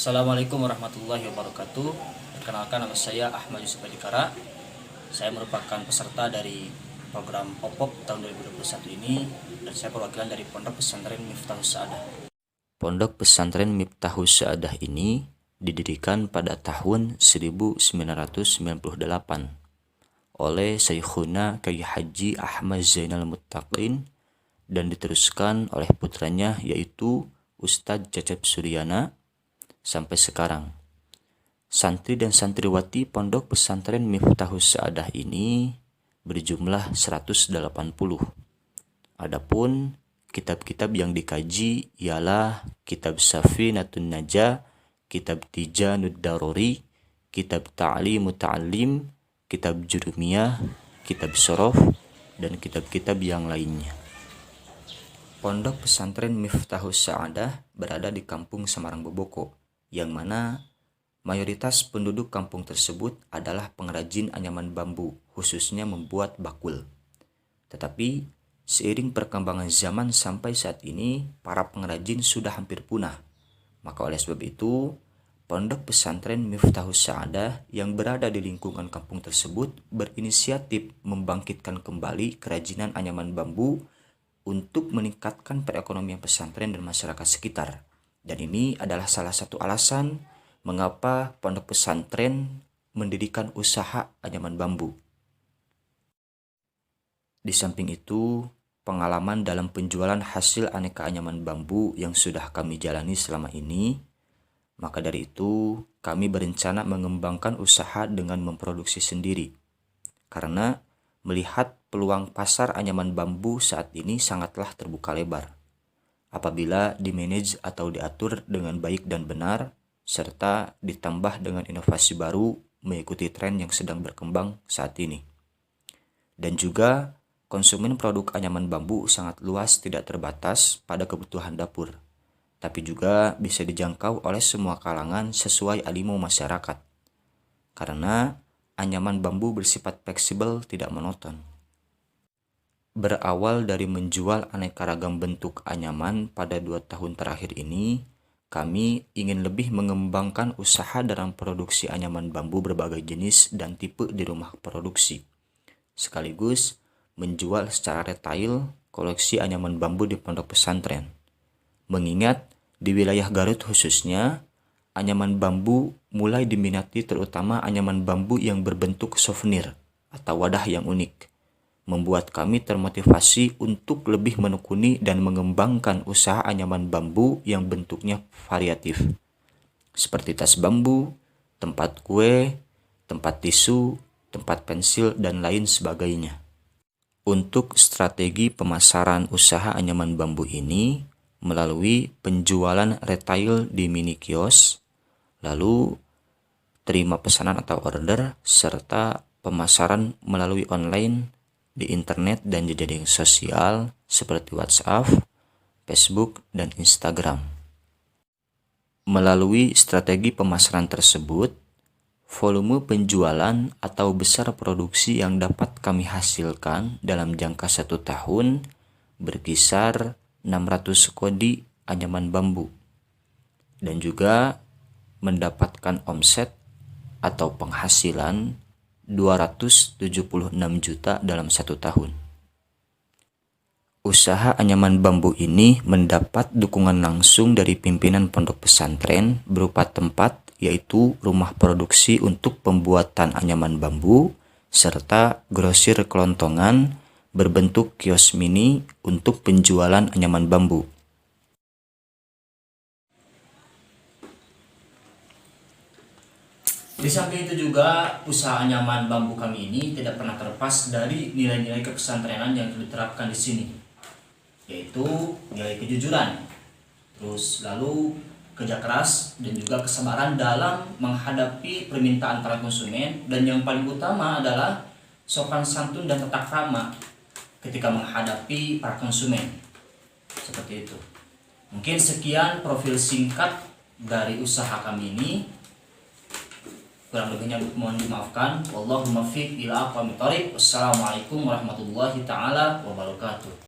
Assalamualaikum warahmatullahi wabarakatuh. Perkenalkan, nama saya Ahmad Yusuf Adikara. Saya merupakan peserta dari program OPOP tahun 2021 ini, dan saya perwakilan dari Pondok Pesantren Miftahus Sa'adah. Pondok Pesantren Miftahus Sa'adah ini didirikan pada tahun 1998 oleh Syekhuna Kyai Haji Ahmad Zainal Muttaqin dan diteruskan oleh putranya yaitu Ustadz Cecep Suryana sampai sekarang. Santri dan santriwati Pondok Pesantren Miftahus Sa'adah ini berjumlah 180. Adapun kitab-kitab yang dikaji ialah Kitab Safinatun Najah, Kitab Tijanud Daruri, Kitab Ta'limut Ta'lim, Kitab Jurumiyah, Kitab Sorof, dan kitab-kitab yang lainnya. Pondok Pesantren Miftahus Sa'adah berada di Kampung Semarang Boboko, yang mana mayoritas penduduk kampung tersebut adalah pengrajin anyaman bambu, khususnya membuat bakul. Tetapi seiring perkembangan zaman sampai saat ini, para pengrajin sudah hampir punah. Maka oleh sebab itu, Pondok Pesantren Miftahus Sa'adah yang berada di lingkungan kampung tersebut berinisiatif membangkitkan kembali kerajinan anyaman bambu untuk meningkatkan perekonomian pesantren dan masyarakat sekitar. Dan ini adalah salah satu alasan mengapa pondok pesantren mendirikan usaha anyaman bambu. Di samping itu, pengalaman dalam penjualan hasil aneka anyaman bambu yang sudah kami jalani selama ini, maka dari itu kami berencana mengembangkan usaha dengan memproduksi sendiri. Karena melihat peluang pasar anyaman bambu saat ini sangatlah terbuka lebar apabila dimanage atau diatur dengan baik dan benar, serta ditambah dengan inovasi baru mengikuti tren yang sedang berkembang saat ini. Dan juga konsumen produk anyaman bambu sangat luas, tidak terbatas pada kebutuhan dapur, tapi juga bisa dijangkau oleh semua kalangan sesuai animo masyarakat. Karena anyaman bambu bersifat fleksibel, tidak monoton. Berawal dari menjual aneka ragam bentuk anyaman pada 2 tahun terakhir ini, kami ingin lebih mengembangkan usaha dalam produksi anyaman bambu berbagai jenis dan tipe di rumah produksi, sekaligus menjual secara retail koleksi anyaman bambu di pondok pesantren. Mengingat di wilayah Garut khususnya, anyaman bambu mulai diminati, terutama anyaman bambu yang berbentuk souvenir atau wadah yang unik, membuat kami termotivasi untuk lebih menekuni dan mengembangkan usaha anyaman bambu yang bentuknya variatif, seperti tas bambu, tempat kue, tempat tisu, tempat pensil, dan lain sebagainya. Untuk strategi pemasaran usaha anyaman bambu ini melalui penjualan retail di mini kios, lalu terima pesanan atau order, serta pemasaran melalui online di internet dan jejaring sosial seperti WhatsApp, Facebook, dan Instagram. Melalui strategi pemasaran tersebut, volume penjualan atau besar produksi yang dapat kami hasilkan dalam jangka 1 tahun berkisar 600 kodi anyaman bambu, dan juga mendapatkan omset atau penghasilan 276 juta dalam 1 tahun. Usaha anyaman bambu ini mendapat dukungan langsung dari pimpinan pondok pesantren berupa tempat, yaitu rumah produksi untuk pembuatan anyaman bambu, serta grosir kelontongan berbentuk kios mini untuk penjualan anyaman bambu. Di samping itu juga, usaha anyaman bambu kami ini tidak pernah terlepas dari nilai-nilai kepesantrenan yang diterapkan di sini, yaitu nilai kejujuran, terus lalu kerja keras, dan juga kesabaran dalam menghadapi permintaan para konsumen, dan yang paling utama adalah sopan santun dan tata krama ketika menghadapi para konsumen. Seperti itu. Mungkin sekian profil singkat dari usaha kami ini. Kurang lebihnya mohon dimaafkan. Wallahumma fiq ila aqwamit thoriq. Wassalamualaikum warahmatullahi taala wabarakatuh.